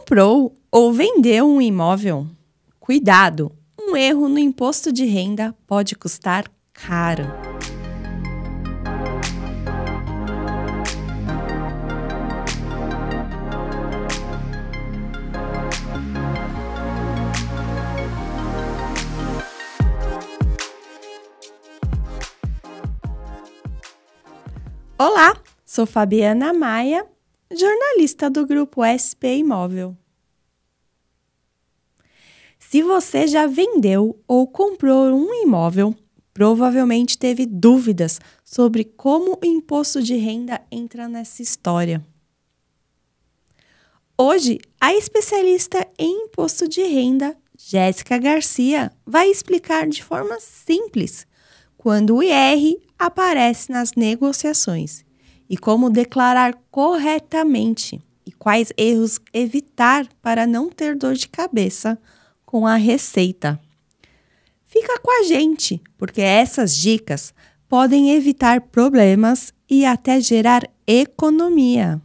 Comprou ou vendeu um imóvel? Cuidado! Um erro no imposto de renda pode custar caro. Olá, sou Fabiana Maia, jornalista do Grupo SP Imóvel. Se você já vendeu ou comprou um imóvel, provavelmente teve dúvidas sobre como o imposto de renda entra nessa história. Hoje, a especialista em imposto de renda, Jéssica Garcia, vai explicar de forma simples quando o IR aparece nas negociações e como declarar corretamente e quais erros evitar para não ter dor de cabeça com a Receita. Fica com a gente, porque essas dicas podem evitar problemas e até gerar economia.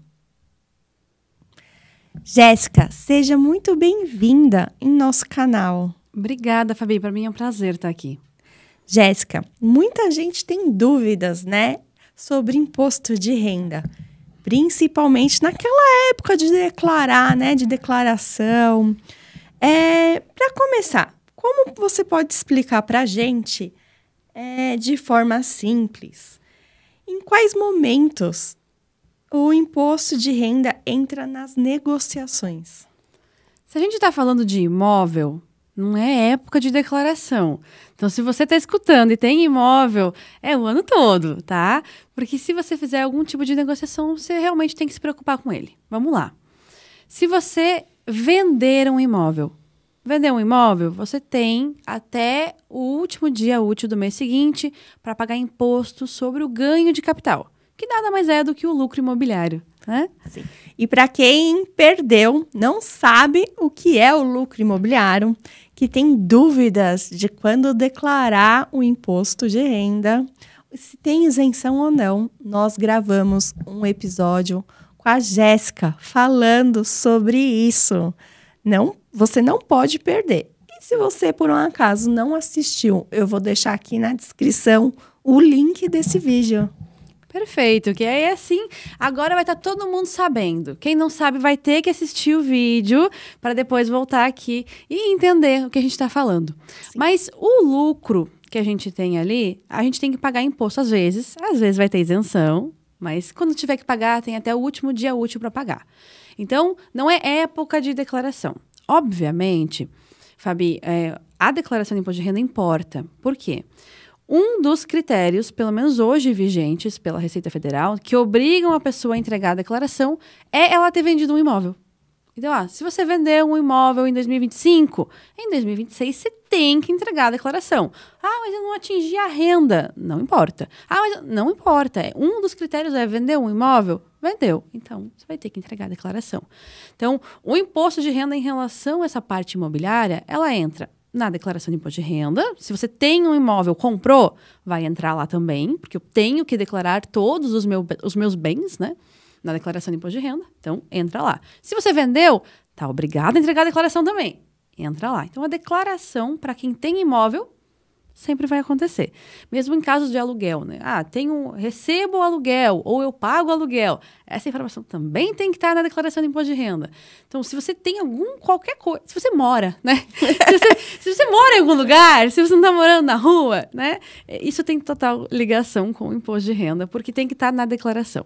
Jéssica, seja muito bem-vinda em nosso canal. Obrigada, Fabi. Para mim é um prazer estar aqui. Jéssica, muita gente tem dúvidas, né, sobre imposto de renda, principalmente naquela época de declarar, né, de declaração. Para começar, como você pode explicar para a gente, de forma simples, em quais momentos o imposto de renda entra nas negociações? Se a gente está falando de imóvel, não é época de declaração. Então, se você está escutando e tem imóvel, é o ano todo, tá? Porque se você fizer algum tipo de negociação, você realmente tem que se preocupar com ele. Vamos lá. Se você vender um imóvel, você tem até o último dia útil do mês seguinte para pagar imposto sobre o ganho de capital, que nada mais é do que o lucro imobiliário, né? Sim. E para quem perdeu, não sabe o que é o lucro imobiliário, que tem dúvidas de quando declarar o imposto de renda, se tem isenção ou não, nós gravamos um episódio com a Jéssica falando sobre isso. Você não pode perder. E se você, por um acaso, não assistiu, eu vou deixar aqui na descrição o link desse vídeo. Perfeito, que aí assim, agora vai estar todo mundo sabendo. Quem não sabe vai ter que assistir o vídeo para depois voltar aqui e entender o que a gente está falando. Sim. Mas o lucro que a gente tem ali, a gente tem que pagar imposto às vezes vai ter isenção, mas quando tiver que pagar, tem até o último dia útil para pagar. Então, não é época de declaração. Obviamente, Fabi, a declaração de imposto de renda importa. Por quê? Um dos critérios, pelo menos hoje vigentes pela Receita Federal, que obrigam a pessoa a entregar a declaração, é ela ter vendido um imóvel. Então, se você vendeu um imóvel em 2025, em 2026 você tem que entregar a declaração. Mas eu não atingi a renda. Não importa. Mas não importa. Um dos critérios é vender um imóvel? Vendeu. Então, você vai ter que entregar a declaração. Então, o imposto de renda em relação a essa parte imobiliária, ela entra na declaração de imposto de renda. Se você tem um imóvel, comprou, vai entrar lá também, porque eu tenho que declarar todos os meus bens, né, na declaração de imposto de renda. Então, entra lá. Se você vendeu, tá obrigado a entregar a declaração também. Entra lá. Então, a declaração para quem tem imóvel sempre vai acontecer. Mesmo em casos de aluguel, né? Recebo o aluguel ou eu pago o aluguel. Essa informação também tem que estar na declaração de imposto de renda. Então, se você tem qualquer coisa, se você mora, né? se você mora em algum lugar, se você não está morando na rua, né? Isso tem total ligação com o imposto de renda, porque tem que estar na declaração.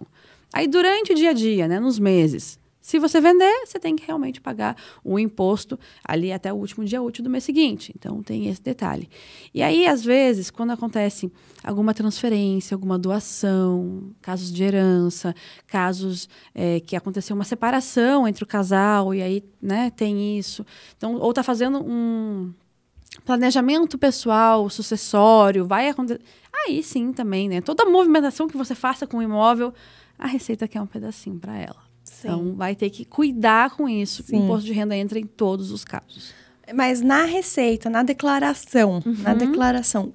Aí, durante o dia a dia, né? Nos meses, se você vender, você tem que realmente pagar o imposto ali até o último dia útil do mês seguinte. Então, tem esse detalhe. E aí, às vezes, quando acontece alguma transferência, alguma doação, casos de herança, casos que aconteceu uma separação entre o casal, e aí, né, tem isso. Então, ou está fazendo um planejamento pessoal, sucessório, vai acontecer. Aí sim também, né? Toda movimentação que você faça com o imóvel, a Receita quer um pedacinho para ela. Sim. Então, vai ter que cuidar com isso. Sim. O imposto de renda entra em todos os casos. Mas na Receita, na declaração,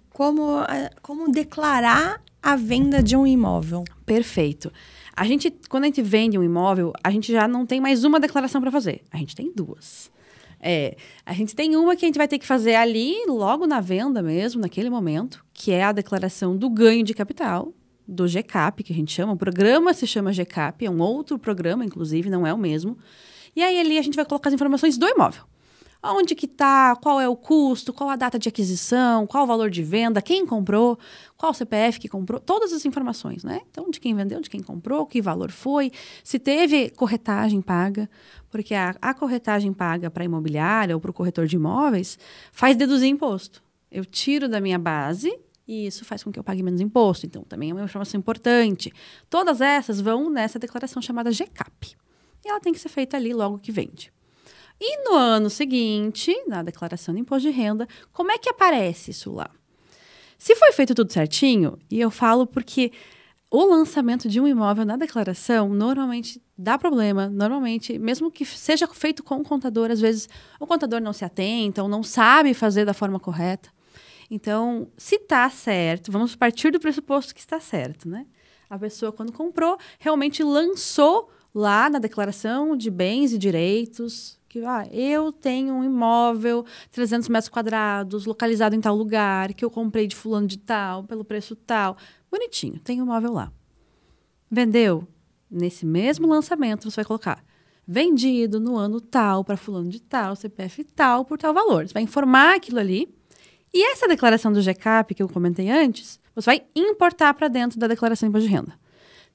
como declarar a venda de um imóvel? Perfeito. Quando a gente vende um imóvel, a gente já não tem mais uma declaração para fazer. A gente tem duas. A gente tem uma que a gente vai ter que fazer ali, logo na venda mesmo, naquele momento, que é a declaração do ganho de capital, do GCAP, que a gente chama. O programa se chama GCAP, é um outro programa, inclusive, não é o mesmo. E aí ali a gente vai colocar as informações do imóvel. Onde que está, qual é o custo, qual a data de aquisição, qual o valor de venda, quem comprou, qual o CPF que comprou, todas as informações, né? Então, de quem vendeu, de quem comprou, que valor foi, se teve corretagem paga, porque a corretagem paga para a imobiliária ou para o corretor de imóveis faz deduzir imposto. Eu tiro da minha base e isso faz com que eu pague menos imposto. Então, também é uma informação importante. Todas essas vão nessa declaração chamada GCAP. E ela tem que ser feita ali logo que vende. E no ano seguinte, na declaração de imposto de renda, como é que aparece isso lá? Se foi feito tudo certinho, e eu falo porque o lançamento de um imóvel na declaração normalmente dá problema. Normalmente, mesmo que seja feito com o contador, às vezes o contador não se atenta ou não sabe fazer da forma correta. Então, se está certo, vamos partir do pressuposto que está certo, né? A pessoa, quando comprou, realmente lançou lá na declaração de bens e direitos que eu tenho um imóvel, 300 metros quadrados, localizado em tal lugar, que eu comprei de fulano de tal, pelo preço tal. Bonitinho, tem um imóvel lá. Vendeu? Nesse mesmo lançamento, você vai colocar vendido no ano tal, para fulano de tal, CPF tal, por tal valor. Você vai informar aquilo ali. E essa declaração do GCAP, que eu comentei antes, você vai importar para dentro da declaração de imposto de renda.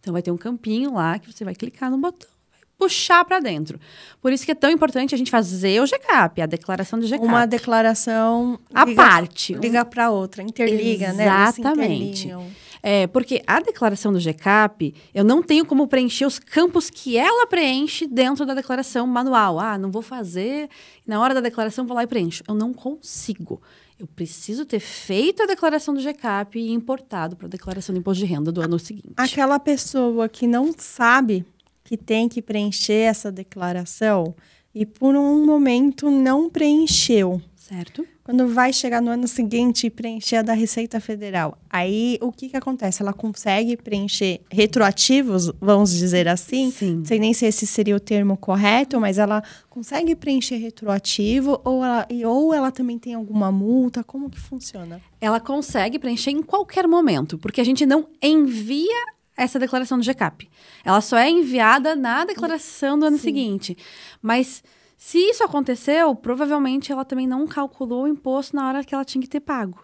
Então, vai ter um campinho lá que você vai clicar no botão, puxar para dentro. Por isso que é tão importante a gente fazer o GCAP, a declaração do GCAP. Uma declaração à parte. Liga para outra, interliga, exatamente, né? Porque a declaração do GCAP, eu não tenho como preencher os campos que ela preenche dentro da declaração manual. Não vou fazer, na hora da declaração vou lá e preencho. Eu não consigo. Eu preciso ter feito a declaração do GCAP e importado para a declaração do imposto de renda do ano seguinte. Aquela pessoa que não sabe que tem que preencher essa declaração e por um momento não preencheu. Certo. Quando vai chegar no ano seguinte e preencher a da Receita Federal, aí o que acontece? Ela consegue preencher retroativos, vamos dizer assim? Sim. Não sei nem se esse seria o termo correto, mas ela consegue preencher retroativo ou ela também tem alguma multa? Como que funciona? Ela consegue preencher em qualquer momento, porque a gente não envia essa declaração do GCAP. Ela só é enviada na declaração do ano seguinte. Mas se isso aconteceu, provavelmente ela também não calculou o imposto na hora que ela tinha que ter pago.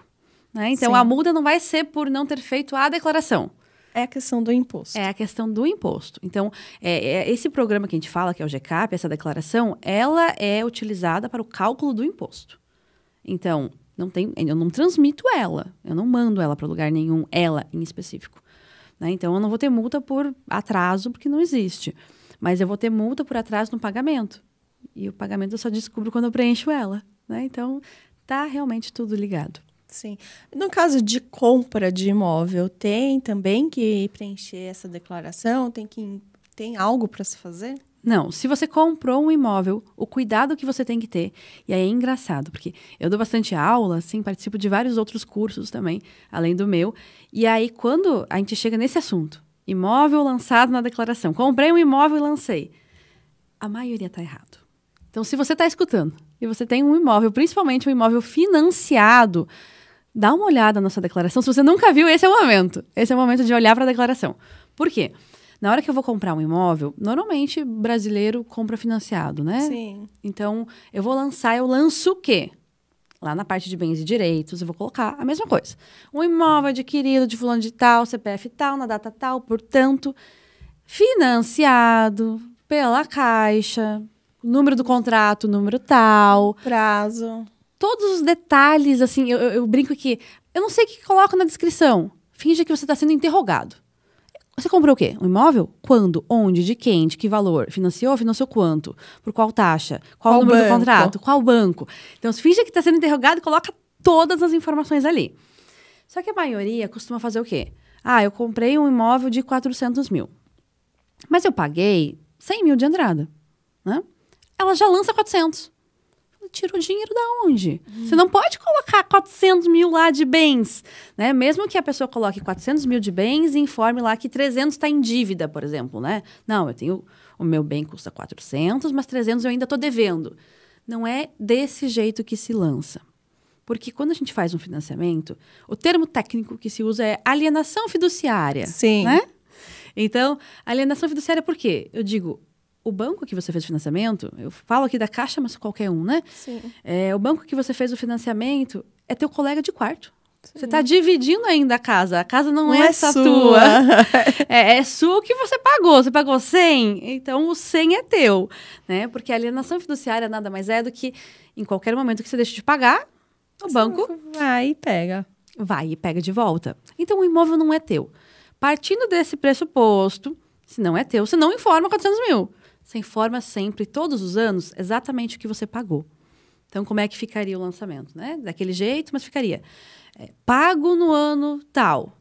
Né? Então, a multa não vai ser por não ter feito a declaração. É a questão do imposto. É a questão do imposto. Então, esse programa que a gente fala, que é o GCAP, essa declaração, ela é utilizada para o cálculo do imposto. Então, eu não transmito ela, eu não mando ela para lugar nenhum, ela em específico. Né? Então, eu não vou ter multa por atraso, porque não existe. Mas eu vou ter multa por atraso no pagamento. E o pagamento eu só descubro quando eu preencho ela. Né? Então, tá realmente tudo ligado. Sim. No caso de compra de imóvel, tem também que preencher essa declaração? Tem algo para se fazer? Não, se você comprou um imóvel, o cuidado que você tem que ter, e aí é engraçado, porque eu dou bastante aula, assim, participo de vários outros cursos também, além do meu, e aí quando a gente chega nesse assunto, imóvel lançado na declaração, comprei um imóvel e lancei, a maioria está errado. Então, se você está escutando e você tem um imóvel, principalmente um imóvel financiado, dá uma olhada na sua declaração. Se você nunca viu, esse é o momento. Esse é o momento de olhar para a declaração. Por quê? Na hora que eu vou comprar um imóvel, normalmente brasileiro compra financiado, né? Sim. Então, eu lanço o quê? Lá na parte de bens e direitos, eu vou colocar a mesma coisa. Um imóvel adquirido de fulano de tal, CPF tal, na data tal, portanto, financiado pela Caixa, número do contrato, número tal. Prazo. Todos os detalhes, assim, eu brinco que eu não sei o que coloco na descrição. Finge que você está sendo interrogado. Você comprou o quê? Um imóvel? Quando? Onde? De quem? De que valor? Financiou? Financiou quanto? Por qual taxa? Qual o número do contrato? Qual banco? Então, finge que está sendo interrogado e coloca todas as informações ali. Só que a maioria costuma fazer o quê? Eu comprei um imóvel de 400 mil. Mas eu paguei 100 mil de entrada. Né? Ela já lança 400. tira o dinheiro da onde? Você não pode colocar 400 mil lá de bens, né? Mesmo que a pessoa coloque 400 mil de bens e informe lá que 300 está em dívida, por exemplo, né? Não, eu tenho, o meu bem custa 400, mas 300 eu ainda estou devendo. Não é desse jeito que se lança. Porque quando a gente faz um financiamento, o termo técnico que se usa é alienação fiduciária. Sim. Né? Então, alienação fiduciária por quê? Eu digo, o banco que você fez o financiamento, eu falo aqui da Caixa, mas qualquer um, né? Sim. O banco que você fez o financiamento é teu colega de quarto. Sim. Você está dividindo ainda a casa não é só tua. É sua o que você pagou. Você pagou 100, então o 100 é teu. Né? Porque a alienação fiduciária nada mais é do que, em qualquer momento que você deixa de pagar, o banco vai e pega. Vai e pega de volta. Então, o imóvel não é teu. Partindo desse pressuposto, se não é teu, você não informa 400 mil. Você informa sempre, todos os anos, exatamente o que você pagou. Então, como é que ficaria o lançamento? Né? Daquele jeito, mas ficaria. Pago no ano tal.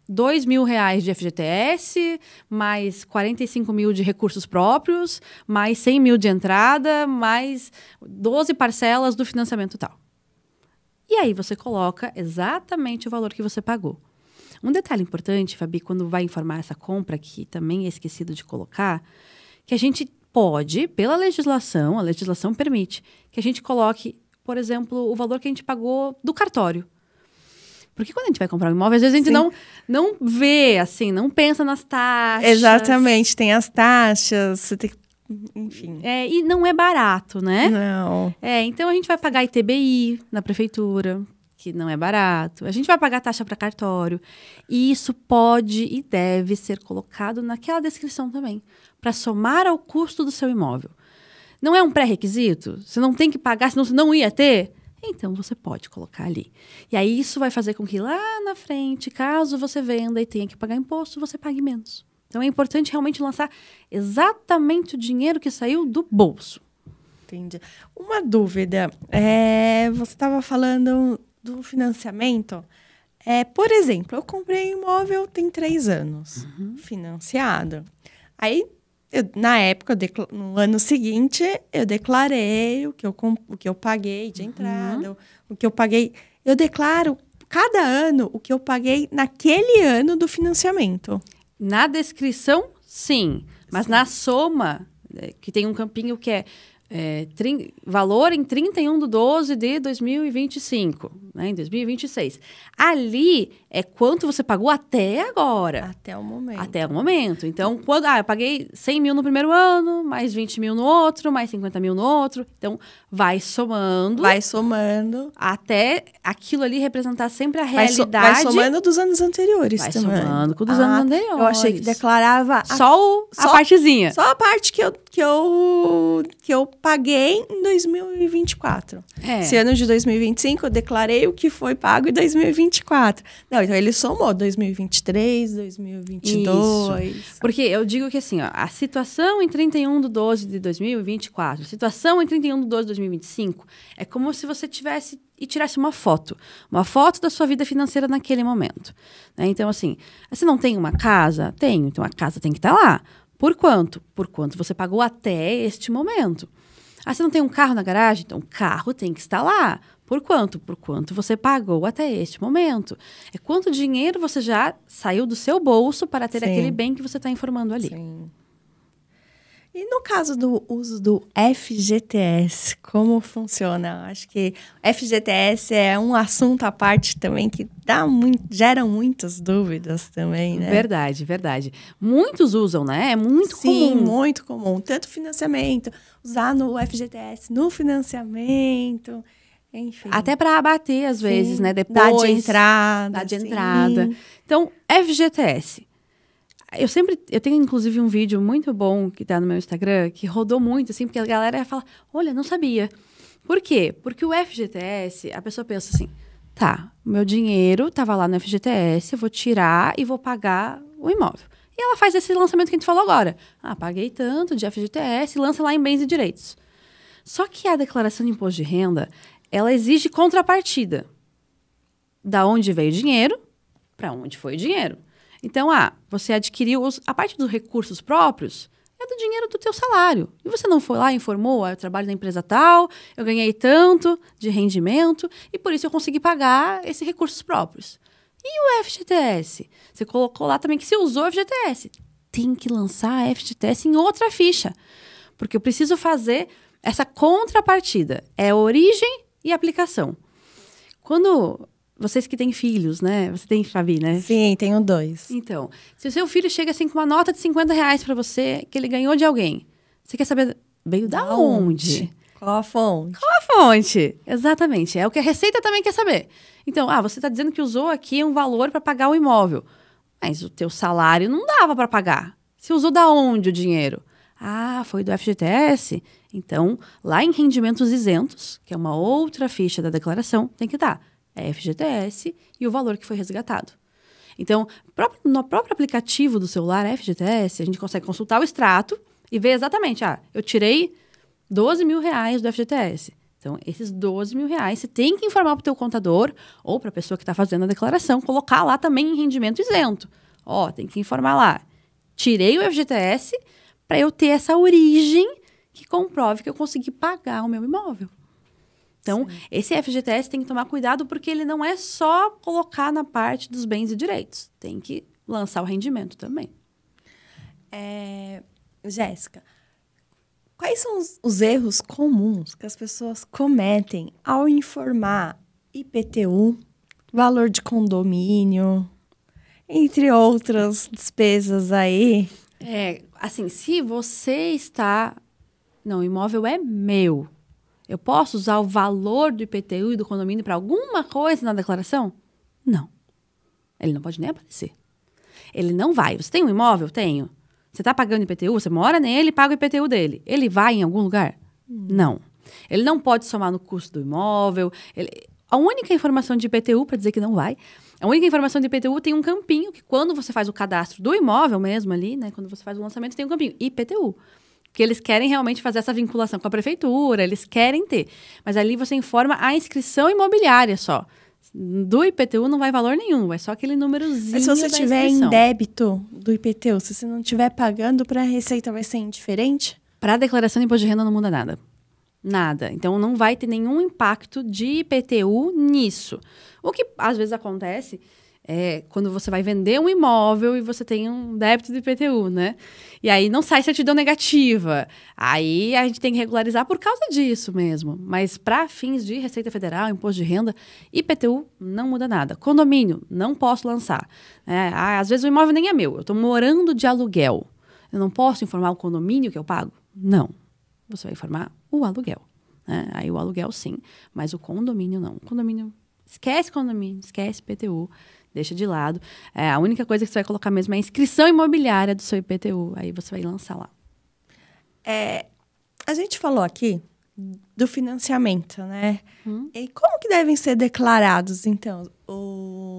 R$2.000 de FGTS, mais 45 mil de recursos próprios, mais 100 mil de entrada, mais 12 parcelas do financiamento tal. E aí você coloca exatamente o valor que você pagou. Um detalhe importante, Fabi, quando vai informar essa compra, que também é esquecido de colocar, que a gente pode, pela legislação, a legislação permite, que a gente coloque, por exemplo, o valor que a gente pagou do cartório. Porque quando a gente vai comprar um imóvel, às vezes a gente não vê, assim, não pensa nas taxas. Exatamente, tem as taxas, você tem que... Enfim. E não é barato, né? Não. Então a gente vai pagar ITBI na prefeitura, que não é barato. A gente vai pagar taxa para cartório. E isso pode e deve ser colocado naquela descrição também, para somar ao custo do seu imóvel. Não é um pré-requisito? Você não tem que pagar, senão você não ia ter? Então, você pode colocar ali. E aí, isso vai fazer com que lá na frente, caso você venda e tenha que pagar imposto, você pague menos. Então, é importante realmente lançar exatamente o dinheiro que saiu do bolso. Entendi. Uma dúvida. Você estava falando do financiamento. Por exemplo, eu comprei um imóvel tem 3 anos, financiado. Aí, na época, no ano seguinte, eu declarei o que eu paguei de entrada, o que eu paguei. Eu declaro cada ano o que eu paguei naquele ano do financiamento. Na descrição, sim. Mas na soma, que tem um campinho que é valor em 31/12 de 2025, né, em 2026. Ali é quanto você pagou até agora. Até o momento. Até o momento. Então, eu paguei 100 mil no primeiro ano, mais 20 mil no outro, mais 50 mil no outro. Então, vai somando. Vai somando. Até aquilo ali representar sempre a realidade. Vai somando dos anos anteriores também. Vai somando com dos anos anteriores. Eu achei que declarava... Só a partezinha. Só a parte que eu paguei em 2024. Esse ano de 2025, eu declarei o que foi pago em 2024. Não, então ele somou 2023, 2022. Isso. Porque eu digo que assim, ó, a situação em 31/12 de 2024, a situação em 31/12 de 2025, é como se você tivesse e tirasse uma foto da sua vida financeira naquele momento. Né? Então, assim, você não tem uma casa? Tenho. Então, a casa tem que estar lá. Por quanto? Por quanto você pagou até este momento. Você não tem um carro na garagem? Então, o carro tem que estar lá. Por quanto? Por quanto você pagou até este momento. É quanto dinheiro você já saiu do seu bolso para ter aquele bem que você está informando ali. Sim. E no caso do uso do FGTS, como funciona? Acho que FGTS é um assunto à parte também que gera muitas dúvidas também, né? Verdade, verdade. Muitos usam, né? É muito comum. Sim, muito comum. Tanto financiamento, usar no FGTS no financiamento, enfim. Até para abater, às vezes, né? Depois. Dá de entrada. Dá de entrada. Então, FGTS. Eu tenho, inclusive, um vídeo muito bom que tá no meu Instagram, que rodou muito, assim, porque a galera fala, olha, não sabia. Por quê? Porque o FGTS, a pessoa pensa assim, tá, o meu dinheiro tava lá no FGTS, eu vou tirar e vou pagar o imóvel. E ela faz esse lançamento que a gente falou agora. Paguei tanto de FGTS, lança lá em bens e direitos. Só que a declaração de imposto de renda, ela exige contrapartida. Da onde veio o dinheiro, para onde foi o dinheiro. Então, você adquiriu a parte dos recursos próprios, é do dinheiro do teu salário. E você não foi lá e informou, eu trabalho na empresa tal, eu ganhei tanto de rendimento, e por isso eu consegui pagar esses recursos próprios. E o FGTS? Você colocou lá também que você usou o FGTS. Tem que lançar a FGTS em outra ficha. Porque eu preciso fazer essa contrapartida. É a origem e aplicação. Quando vocês que têm filhos, né? Você tem, Fabi, né? Sim, tenho 2. Então, se o seu filho chega assim com uma nota de R$ 50 para você, que ele ganhou de alguém, você quer saber, veio da onde? Qual a fonte? Qual a fonte? Exatamente. É o que a Receita também quer saber. Então, você está dizendo que usou aqui um valor para pagar o imóvel. Mas o teu salário não dava para pagar. Você usou da onde o dinheiro? Foi do FGTS? Então, lá em rendimentos isentos, que é uma outra ficha da declaração, tem que dar FGTS e o valor que foi resgatado. Então, no próprio aplicativo do celular, FGTS, a gente consegue consultar o extrato e ver exatamente, eu tirei R$ 12.000 do FGTS. Então, esses R$ 12.000, você tem que informar para o teu contador ou para a pessoa que está fazendo a declaração, colocar lá também em rendimento isento. Tem que informar lá. Tirei o FGTS para eu ter essa origem que comprove que eu consegui pagar o meu imóvel. Então, esse FGTS tem que tomar cuidado porque ele não é só colocar na parte dos bens e direitos. Tem que lançar o rendimento também. Jéssica, quais são os erros comuns que as pessoas cometem ao informar IPTU, valor de condomínio, entre outras despesas aí? Assim, se você está... Não, o imóvel é meu. Eu posso usar o valor do IPTU e do condomínio para alguma coisa na declaração? Não. Ele não pode nem aparecer. Ele não vai. Você tem um imóvel? Tenho. Você está pagando IPTU? Você mora nele e paga o IPTU dele. Ele vai em algum lugar? Não. Ele não pode somar no custo do imóvel. A única informação de IPTU, para dizer que não vai, a única informação de IPTU tem um campinho que quando você faz o cadastro do imóvel mesmo ali, né? Quando você faz o lançamento, tem um campinho IPTU. Que eles querem realmente fazer essa vinculação com a prefeitura, eles querem ter. Mas ali você informa a inscrição imobiliária só. Do IPTU não vai valor nenhum, vai só aquele númerozinho. Mas se você tiver em débito do IPTU, se você não estiver pagando, para a Receita vai ser indiferente? Para a declaração de imposto de renda não muda nada. Nada. Então não vai ter nenhum impacto de IPTU nisso. O que às vezes acontece quando você vai vender um imóvel e você tem um débito do IPTU, né? E aí não sai certidão negativa. Aí a gente tem que regularizar por causa disso mesmo. Mas para fins de Receita Federal, imposto de renda, IPTU não muda nada. Condomínio, não posso lançar. Às vezes o imóvel nem é meu, eu estou morando de aluguel. Eu não posso informar o condomínio que eu pago? Não. Você vai informar o aluguel. Aí o aluguel sim, mas o condomínio não. Condomínio, esquece IPTU. Deixa de lado. A única coisa que você vai colocar mesmo é a inscrição imobiliária do seu IPTU. Aí você vai lançar lá. A gente falou aqui do financiamento, né? E como que devem ser declarados, então?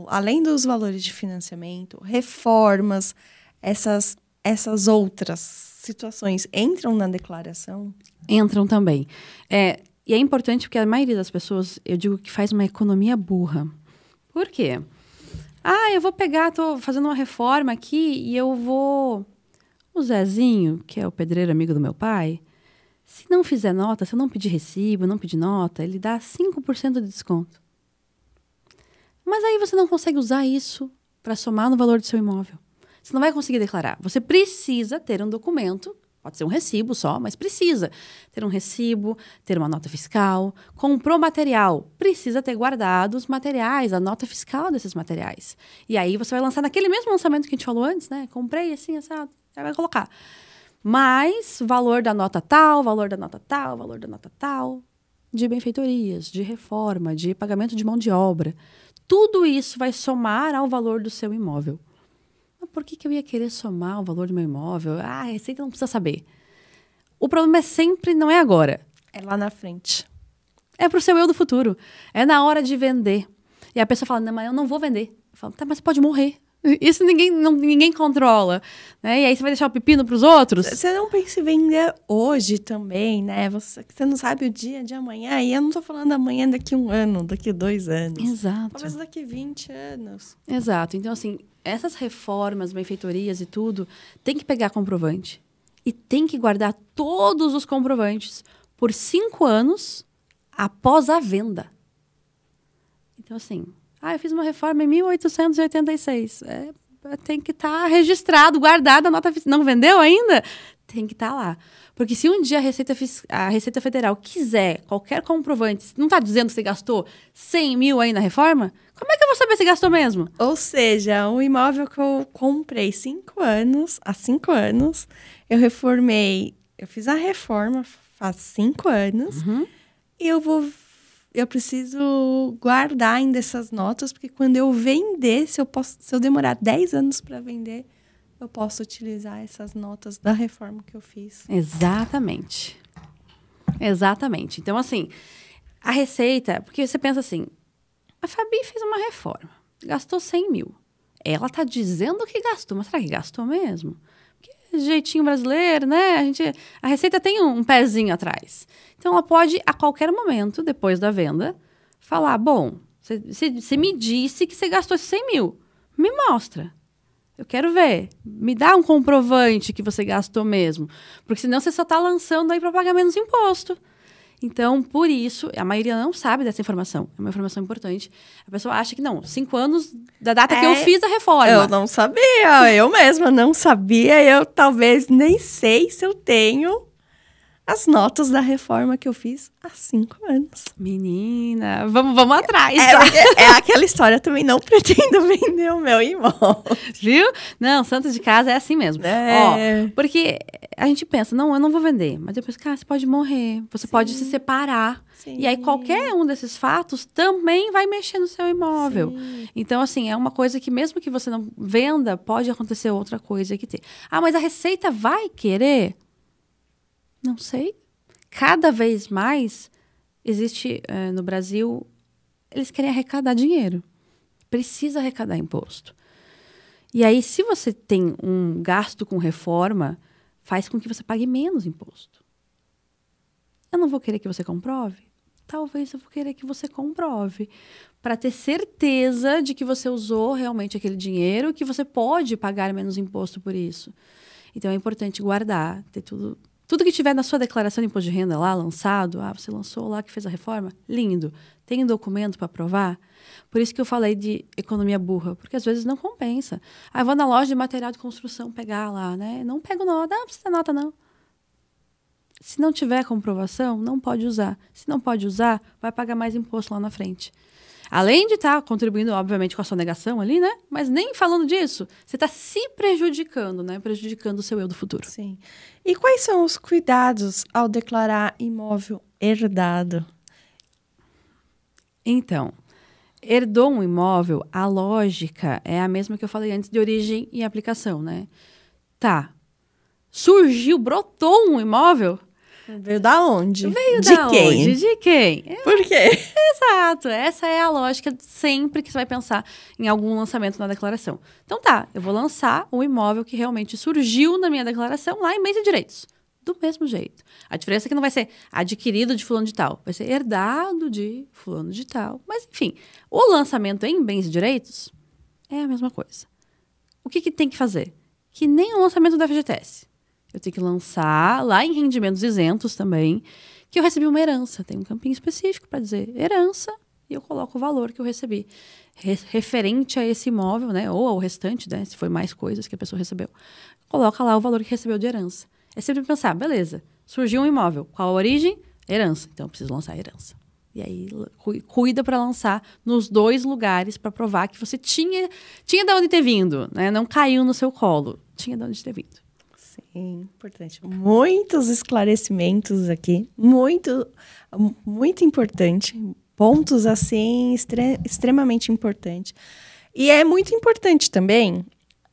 Além dos valores de financiamento, reformas, essas outras situações entram na declaração? Entram também. E é importante porque a maioria das pessoas, eu digo que faz uma economia burra. Por quê? Eu vou pegar, tô fazendo uma reforma aqui e eu vou... O Zezinho, que é o pedreiro amigo do meu pai, se não fizer nota, se eu não pedir recibo, não pedir nota, ele dá 5% de desconto. Mas aí você não consegue usar isso para somar no valor do seu imóvel. Você não vai conseguir declarar. Você precisa ter um documento, pode ser um recibo só, mas precisa ter um recibo, ter uma nota fiscal, comprou material, precisa ter guardado os materiais, a nota fiscal desses materiais. E aí você vai lançar naquele mesmo lançamento que a gente falou antes, né? Comprei assim, assado, aí vai colocar. Mais valor da nota tal, valor da nota tal, valor da nota tal, de benfeitorias, de reforma, de pagamento de mão de obra. Tudo isso vai somar ao valor do seu imóvel. Mas por que eu ia querer somar o valor do meu imóvel? A Receita não precisa saber. O problema não é agora. É lá na frente. É para o seu eu do futuro. É na hora de vender. E a pessoa fala, não, mas eu não vou vender. Eu falo, mas você pode morrer. Isso ninguém controla. Né? E aí você vai deixar o pepino para os outros? Você não pensa em vender hoje também, né? Você não sabe o dia de amanhã. E eu não estou falando amanhã daqui 1 ano, daqui 2 anos. Exato. Talvez daqui 20 anos. Exato. Então, assim, essas reformas, benfeitorias e tudo, tem que pegar comprovante. e tem que guardar todos os comprovantes por 5 anos após a venda. Então, assim, eu fiz uma reforma em 1886. Tem que estar registrado, guardado, a nota não vendeu ainda? Tem que estar lá. Porque se um dia a Receita Federal quiser qualquer comprovante, não está dizendo que você gastou 100 mil aí na reforma? Como é que eu vou saber se gastou mesmo? Ou seja, um imóvel que eu comprei há 5 anos, eu reformei, eu fiz a reforma faz 5 anos, e eu preciso guardar ainda essas notas, porque quando eu vender, se eu demorar 10 anos para vender, eu posso utilizar essas notas da reforma que eu fiz. Exatamente. Exatamente. Então, assim, a Receita... Porque você pensa assim, a Fabi fez uma reforma, gastou 100 mil. Ela tá dizendo que gastou, mas será que gastou mesmo? Porque jeitinho brasileiro, né? A Receita tem um pezinho atrás. Então, ela pode, a qualquer momento, depois da venda, falar, bom, você me disse que você gastou esses 100 mil. Me mostra. Eu quero ver. Me dá um comprovante que você gastou mesmo. Porque senão você só está lançando aí para pagar menos imposto. Então, por isso, a maioria não sabe dessa informação. É uma informação importante. A pessoa acha que não, 5 anos da data que eu fiz a reforma. Eu não sabia, eu mesma não sabia. Eu talvez nem sei se eu tenho as notas da reforma que eu fiz há 5 anos. Menina, vamos atrás. É aquela história, também não pretendo vender o meu imóvel. Viu? Não, santo de casa é assim mesmo. Ó, porque a gente pensa, não, eu não vou vender. Mas depois, você pode morrer, você pode se separar. Sim. E aí qualquer um desses fatos também vai mexer no seu imóvel. Sim. Então, assim, é uma coisa que mesmo que você não venda, pode acontecer outra coisa que tem. Mas a Receita vai querer? Não sei. Cada vez mais existe no Brasil, eles querem arrecadar dinheiro. Precisa arrecadar imposto. E aí, se você tem um gasto com reforma, faz com que você pague menos imposto. Eu não vou querer que você comprove? Talvez eu vou querer que você comprove. Para ter certeza de que você usou realmente aquele dinheiro, que você pode pagar menos imposto por isso. Então, é importante guardar, ter tudo que tiver na sua declaração de imposto de renda lá, lançado, você lançou lá que fez a reforma, lindo. Tem um documento para provar? Por isso que eu falei de economia burra, porque às vezes não compensa. Eu vou na loja de material de construção pegar lá, né? Não pego nota, não precisa nota não. Se não tiver comprovação, não pode usar. Se não pode usar, vai pagar mais imposto lá na frente. Além de estar contribuindo, obviamente, com a sua negação ali, né? Mas nem falando disso, você está se prejudicando, né? Prejudicando o seu eu do futuro. Sim. E quais são os cuidados ao declarar imóvel herdado? Então, herdou um imóvel, a lógica é a mesma que eu falei antes de origem e aplicação, né? Tá. Surgiu, brotou um imóvel. Veio da onde? Veio de da quem? Onde? De quem? Por quê? Exato. Essa é a lógica sempre que você vai pensar em algum lançamento na declaração. Então tá, eu vou lançar um imóvel que realmente surgiu na minha declaração lá em bens e direitos. Do mesmo jeito. A diferença é que não vai ser adquirido de fulano de tal. Vai ser herdado de fulano de tal. Mas, enfim, o lançamento em bens e direitos é a mesma coisa. O que tem que fazer? Que nem o lançamento do FGTS. Eu tenho que lançar lá em rendimentos isentos também, que eu recebi uma herança. Tem um campinho específico para dizer herança e eu coloco o valor que eu recebi. Referente a esse imóvel, né? Ou ao restante, né? Se foi mais coisas que a pessoa recebeu. Coloca lá o valor que recebeu de herança. É sempre pensar, beleza, surgiu um imóvel. Qual a origem? Herança. Então eu preciso lançar a herança. E aí cuida para lançar nos 2 lugares para provar que você tinha de onde ter vindo, né? Não caiu no seu colo. Tinha de onde ter vindo. Sim, importante. Muitos esclarecimentos aqui, muito importante. Pontos, assim, extremamente importantes. E é muito importante também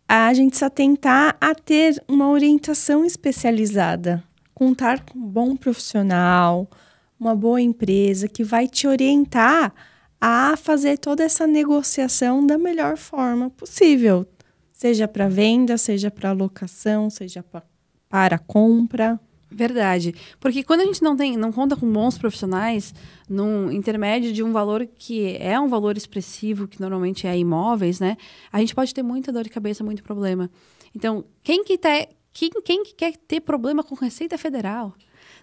a gente se atentar a ter uma orientação especializada. Contar com um bom profissional, uma boa empresa que vai te orientar a fazer toda essa negociação da melhor forma possível. Seja para venda, seja para locação, seja para compra. Verdade. Porque quando a gente não conta com bons profissionais, num intermédio de um valor que é um valor expressivo, que normalmente é imóveis, né? A gente pode ter muita dor de cabeça, muito problema. Então, quem que Quem que quer ter problema com Receita Federal?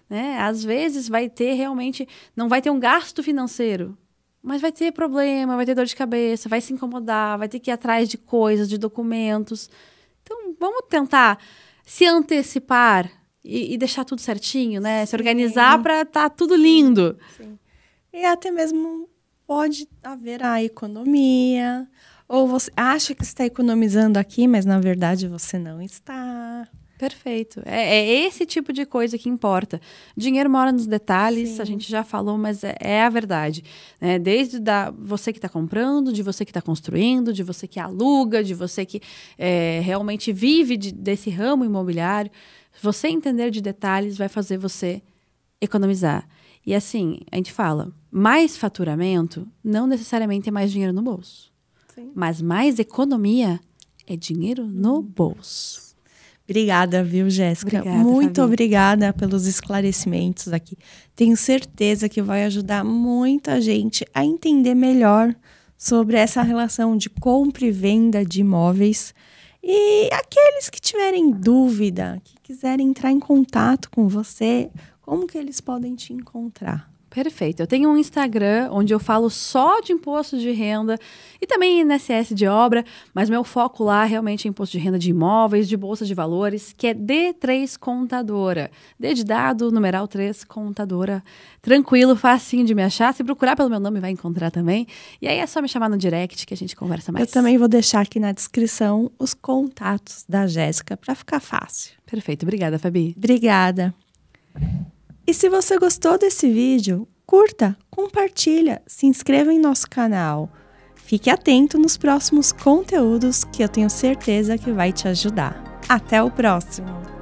Né? Às vezes vai ter realmente, não vai ter um gasto financeiro, mas vai ter problema, vai ter dor de cabeça, vai se incomodar, vai ter que ir atrás de coisas, de documentos. Então, vamos tentar se antecipar e deixar tudo certinho, né? Se organizar para estar tudo lindo. Sim. E até mesmo pode haver a economia, ou você acha que está economizando aqui, mas na verdade você não está. Perfeito. É esse tipo de coisa que importa. Dinheiro mora nos detalhes, sim, a gente já falou, mas é a verdade. Né? Desde você que está comprando, de você que está construindo, de você que aluga, de você que realmente vive desse ramo imobiliário. Você entender de detalhes vai fazer você economizar. E assim, a gente fala, mais faturamento não necessariamente é mais dinheiro no bolso. Sim. Mas mais economia é dinheiro no bolso. Obrigada, viu, Jéssica? Obrigada, muito Fabi. Obrigada pelos esclarecimentos aqui. Tenho certeza que vai ajudar muita gente a entender melhor sobre essa relação de compra e venda de imóveis. E aqueles que tiverem dúvida, que quiserem entrar em contato com você, como que eles podem te encontrar? Perfeito. Eu tenho um Instagram onde eu falo só de imposto de renda e também INSS de obra, mas meu foco lá realmente é imposto de renda de imóveis, de bolsa de valores, que é D3 Contadora. D de dado, numeral 3 Contadora. Tranquilo, facinho de me achar. Se procurar pelo meu nome, vai encontrar também. E aí é só me chamar no direct que a gente conversa mais. Eu também vou deixar aqui na descrição os contatos da Jéssica para ficar fácil. Perfeito. Obrigada, Fabi. Obrigada. E se você gostou desse vídeo, curta, compartilha, se inscreva em nosso canal. Fique atento nos próximos conteúdos que eu tenho certeza que vai te ajudar. Até o próximo!